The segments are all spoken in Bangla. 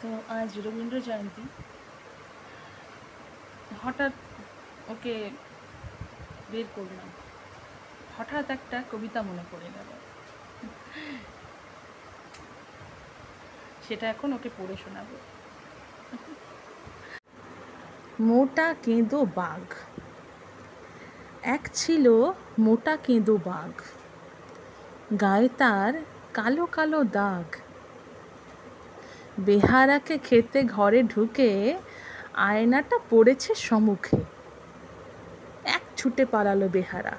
তো আজ রবীন্দ্র জয়ন্তী। হঠাৎ ওকে বের করলাম, হঠাৎ একটা কবিতা মনে পড়ে গেল, সেটা এখন ওকে পড়ে শোনাবো। মোটা কেঁদো বাঘ। এক ছিল মোটা কেঁদো বাঘ, গায়ে তার কালো কালো দাগ। বেহারাকে খেতে ঘরে ঢুকে আয়নাটা পড়েছে সম্মুখে। এক ছুটে পালালো বেহারা,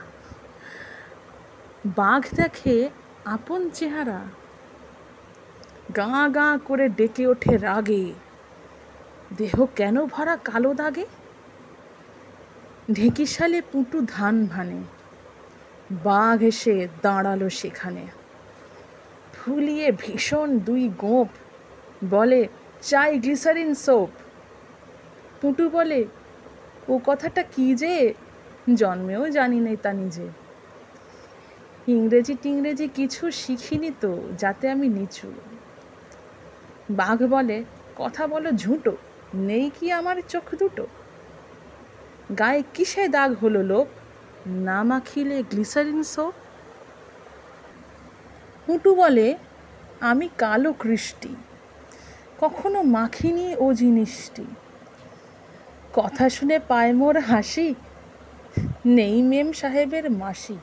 বাঘ দেখে আপন চেহারা। গাঁ গাঁ করে ডেকে ওঠে রাগে, দেহ কেন ভরা কালো দাগে। ঢেঁকিশালে পুঁটু ধান ভানে, বাঘ এসে দাঁড়ালো সেখানে। ফুলিয়ে ভীষণ দুই গোঁপ, বলে চাই গ্লিসারিন সোপ। পুঁটু বলে ও কথাটা কি যে, জন্মেও জানি নেই তা নিজে। ইংরেজি টিংরেজি কিছু শিখিনি তো, যাতে আমি নিচু। বাঘ বলে কথা বলো ঝুঁটো, নেই কি আমার চোখ দুটো। গায়ে কিসে দাগ হলো লোক, না মাখিলে গ্লিসারিন সোপ। পুঁটু বলে আমি কালো কৃষ্টি, কখনো মাখিনি ও জিনিসটি। কথা শুনে পায় মোর হাসি, নেই মেম সাহেবের মাসি।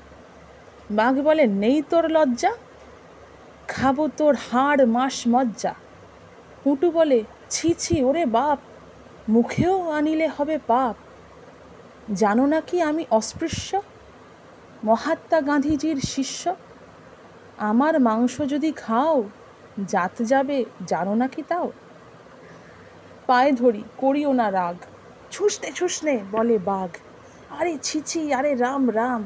বাঘ বলে নেই তোর লজ্জা, খাবো তোর হাড় মাস মজ্জা। পুঁটু বলে ছি ছি ওরে বাপ, মুখেও আনিলে হবে পাপ। জানো নাকি আমি অস্পৃশ্য, মহাত্মা গান্ধীজির শিষ্য। আমার মাংস যদি খাও, জাত যাবে জানো নাকি তাও। পায়ে ধরি করিও না রাগ, ছুসনে ছুসনে বলে বাঘ। আরে ছি ছি আরে রাম রাম,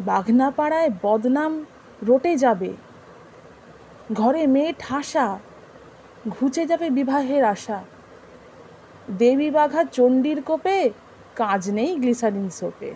বাঘনা পাড়ায় বদনাম রটে যাবে। ঘরে মেয়ে ঠাসা, ঘুচে যাবে বিবাহের আশা। দেবী বাঘা চণ্ডীর কোপে, কাজ নেই গ্লিসারিন সোপে।